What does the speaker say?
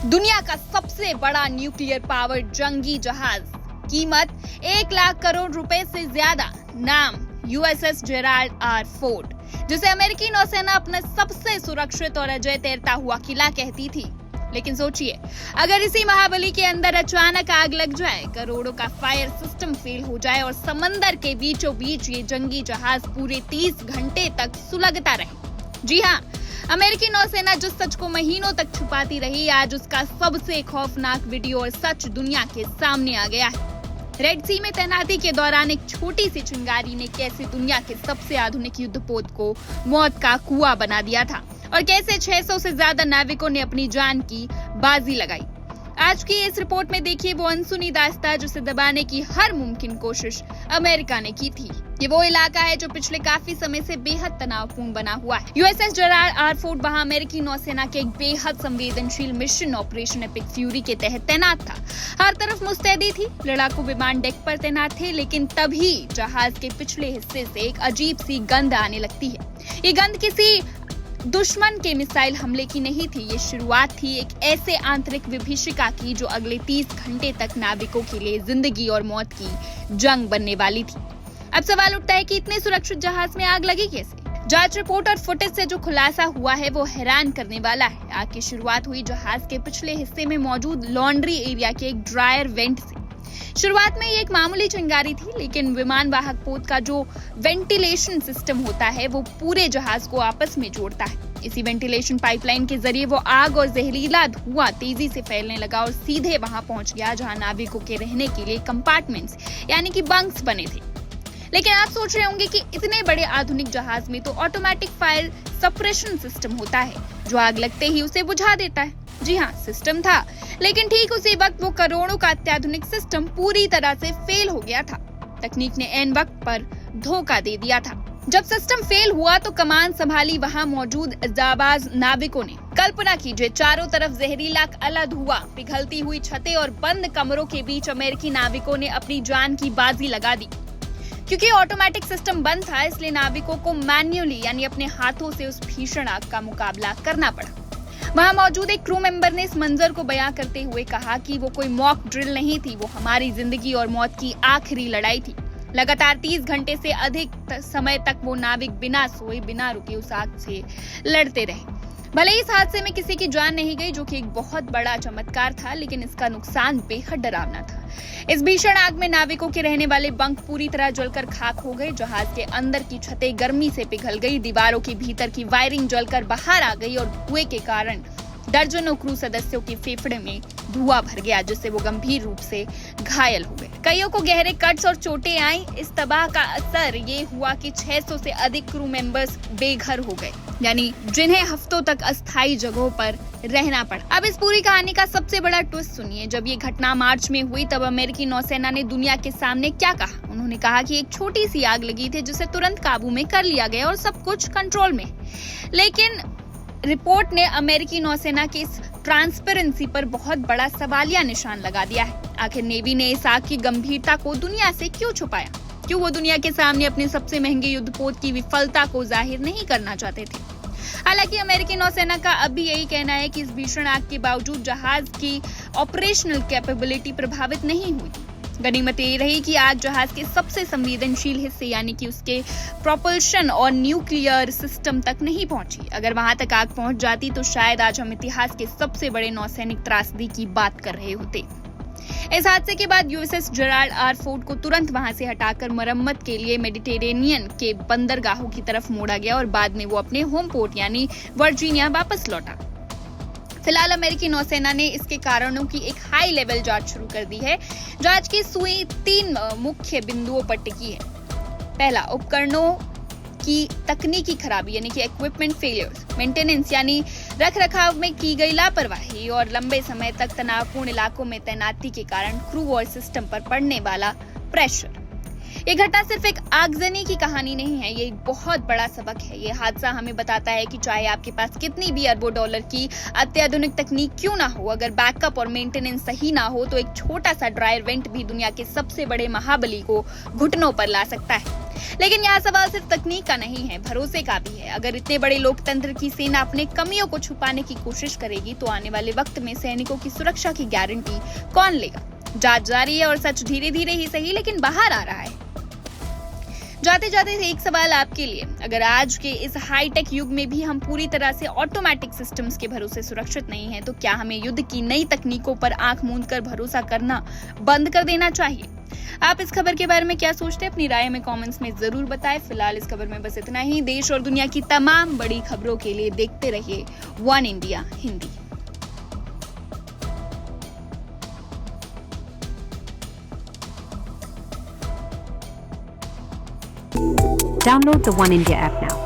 दुनिया का सबसे बड़ा न्यूक्लियर पावर जंगी जहाज, कीमत 1 लाख करोड़ रुपए से ज्यादा, नाम यूएसएस जेराल्ड आर फोर्ड, जिसे अमेरिकी नौसेना अपना सबसे सुरक्षित और अजय तैरता हुआ किला कहती थी। लेकिन सोचिए, अगर इसी महाबली के अंदर अचानक आग लग जाए, करोड़ों का फायर सिस्टम फेल हो जाए और समंदर के बीचों बीच ये जंगी जहाज पूरे 30 घंटे तक सुलगता रहे। जी हाँ, अमेरिकी नौसेना जिस सच को महीनों तक छुपाती रही, आज उसका सबसे खौफनाक वीडियो और सच दुनिया के सामने आ गया है। रेड सी में तैनाती के दौरान एक छोटी सी चिंगारी ने कैसे दुनिया के सबसे आधुनिक युद्धपोत को मौत का कुआं बना दिया था और कैसे 600 से ज्यादा नाविकों ने अपनी जान की बाजी लगाई। आज की इस रिपोर्ट में देखिए वो अनसुनी दास्तां जिसे दबाने की हर मुमकिन कोशिश अमेरिका ने की थी। ये वो इलाका है जो पिछले काफी समय से बेहद तनावपूर्ण बना हुआ है। यूएसएस जेराल्ड आर फोर्ड वहां अमेरिकी नौसेना के एक बेहद संवेदनशील मिशन ऑपरेशन एपिक फ्यूरी के तहत तैनात था। हर तरफ मुस्तैदी थी, लड़ाकू विमान डेक पर तैनात थे, लेकिन तभी जहाज के पिछले हिस्से से एक अजीब सी गंध आने लगती है। ये गंध किसी दुश्मन के मिसाइल हमले की नहीं थी, ये शुरुआत थी एक ऐसे आंतरिक विभीषिका की जो अगले 30 घंटे तक नाविकों के लिए जिंदगी और मौत की जंग बनने वाली थी। अब सवाल उठता है कि इतने सुरक्षित जहाज में आग लगी कैसे? जांच रिपोर्ट और फुटेज से जो खुलासा हुआ है वो हैरान करने वाला है। आग की शुरुआत हुई जहाज के पिछले हिस्से में मौजूद लॉन्ड्री एरिया के एक ड्रायर वेंट से। शुरुआत में ये एक मामूली चिंगारी थी, लेकिन विमान वाहक पोत का जो वेंटिलेशन सिस्टम होता है वो पूरे जहाज को आपस में जोड़ता है। इसी वेंटिलेशन पाइपलाइन के जरिए वो आग और जहरीला धुआं तेजी से फैलने लगा और सीधे वहां पहुंच गया जहां नाविकों के रहने के लिए कंपार्टमेंट्स यानी कि बंक्स बने थे। लेकिन आप सोच रहे होंगे कि इतने बड़े आधुनिक जहाज में तो ऑटोमेटिक फायर सप्रेशन सिस्टम होता है जो आग लगते ही उसे बुझा देता है। जी हाँ, सिस्टम था, लेकिन ठीक उसी वक्त वो करोड़ों का अत्याधुनिक सिस्टम पूरी तरह से फेल हो गया था। तकनीक ने ऐन वक्त पर धोखा दे दिया था। जब सिस्टम फेल हुआ तो कमान संभाली वहां मौजूद जाबाज नाविकों ने। कल्पना कीजिए, चारों तरफ जहरीला काला धुआं, पिघलती हुई छतें और बंद कमरों के बीच अमेरिकी नाविकों ने अपनी जान की बाजी लगा दी। क्योंकि ऑटोमेटिक सिस्टम बंद था, इसलिए नाविकों को मैन्युअली यानी अपने हाथों से उस भीषण आग का मुकाबला करना पड़ा। वहां मौजूद एक क्रू मेंबर ने इस मंजर को बयां करते हुए कहा कि वो कोई मॉक ड्रिल नहीं थी, वो हमारी जिंदगी और मौत की आखिरी लड़ाई थी। लगातार 30 घंटे से अधिक समय तक वो नाविक बिना सोए बिना रुके उस आग से लड़ते रहे। भले इस हादसे में किसी की जान नहीं गई, जो कि एक बहुत बड़ा चमत्कार था, लेकिन इसका नुकसान बेहद डरावना था। इस भीषण आग में नाविकों के रहने वाले बंक पूरी तरह जलकर खाक हो गए। जहाज के अंदर की छतें गर्मी से पिघल गई, दीवारों के भीतर की वायरिंग जलकर बाहर आ गई और धुएं के कारण दर्जनों क्रू सदस्यों के फेफड़े में धुआं भर गया, जिससे वो गंभीर रूप से घायल हो गए। कईयों को गहरे कट्स और चोटें आई। इस तबाह का असर ये हुआ कि 600 से अधिक क्रू मेंबर्स बेघर हो गए, यानी जिन्हें हफ्तों तक अस्थायी जगहों पर रहना पड़ा। अब इस पूरी कहानी का सबसे बड़ा ट्विस्ट सुनिए। जब ये घटना मार्च में हुई तब अमेरिकी नौसेना ने दुनिया के सामने क्या कहा? उन्होंने कहा कि एक छोटी सी आग लगी थी जिसे तुरंत काबू में कर लिया गया और सब कुछ कंट्रोल में। लेकिन रिपोर्ट ने अमेरिकी नौसेना की इस ट्रांसपेरेंसी पर बहुत बड़ा सवालिया निशान लगा दिया है। आखिर नेवी ने इस आग की गंभीरता को दुनिया से क्यों छुपाया? क्यों वो दुनिया के सामने अपने सबसे महंगे युद्धपोत की विफलता को जाहिर नहीं करना चाहते थे? हालांकि अमेरिकी नौसेना का अब भी यही कहना है कि इस भीषण आग के बावजूद जहाज की ऑपरेशनल कैपेबिलिटी प्रभावित नहीं हुई। गनीमत ये रही कि आग जहाज के सबसे संवेदनशील हिस्से यानी कि उसके प्रोपल्शन और न्यूक्लियर सिस्टम तक नहीं पहुंची। अगर वहां तक आग पहुंच जाती तो शायद आज हम इतिहास के सबसे बड़े नौसैनिक त्रासदी की बात कर रहे होते। इस हादसे के बाद यूएसएस जेराल्ड आर फोर्ड को तुरंत वहां से हटाकर मरम्मत के लिए मेडिटेरेनियन के बंदरगाहों की तरफ मोड़ा गया और बाद में वो अपने होम पोर्ट यानी वर्जीनिया वापस लौटा। फिलहाल अमेरिकी नौसेना ने इसके कारणों की एक हाई लेवल जांच शुरू कर दी है। जांच की सुई 3 मुख्य बिंदुओं पर टिकी है। पहला, उपकरणों की तकनीकी खराबी यानी कि इक्विपमेंट फेलियर्स, मेंटेनेंस यानी रखरखाव में की गई लापरवाही और लंबे समय तक तनावपूर्ण इलाकों में तैनाती के कारण क्रू और सिस्टम पर पड़ने वाला प्रेशर। ये घटना सिर्फ एक आगजनी की कहानी नहीं है, ये एक बहुत बड़ा सबक है। ये हादसा हमें बताता है कि चाहे आपके पास कितनी भी अरबों डॉलर की अत्याधुनिक तकनीक क्यों ना हो, अगर बैकअप और मेंटेनेंस सही ना हो तो एक छोटा सा ड्रायर वेंट भी दुनिया के सबसे बड़े महाबली को घुटनों पर ला सकता है। लेकिन यहाँ सवाल सिर्फ तकनीक का नहीं है, भरोसे का भी है। अगर इतने बड़े लोकतंत्र की सेना अपने कमियों को छुपाने की कोशिश करेगी तो आने वाले वक्त में सैनिकों की सुरक्षा की गारंटी कौन लेगा? जांच जारी है और सच धीरे धीरे ही सही लेकिन बाहर आ रहा है। जाते जाते एक सवाल आपके लिए, अगर आज के इस हाईटेक युग में भी हम पूरी तरह से ऑटोमेटिक सिस्टम्स के भरोसे सुरक्षित नहीं हैं, तो क्या हमें युद्ध की नई तकनीकों पर आंख मूंद कर भरोसा करना बंद कर देना चाहिए? आप इस खबर के बारे में क्या सोचते हैं? अपनी राय में कमेंट्स में जरूर बताएं। फिलहाल इस खबर में बस इतना ही। देश और दुनिया की तमाम बड़ी खबरों के लिए देखते रहिए one India Hindi. Download the One India app now.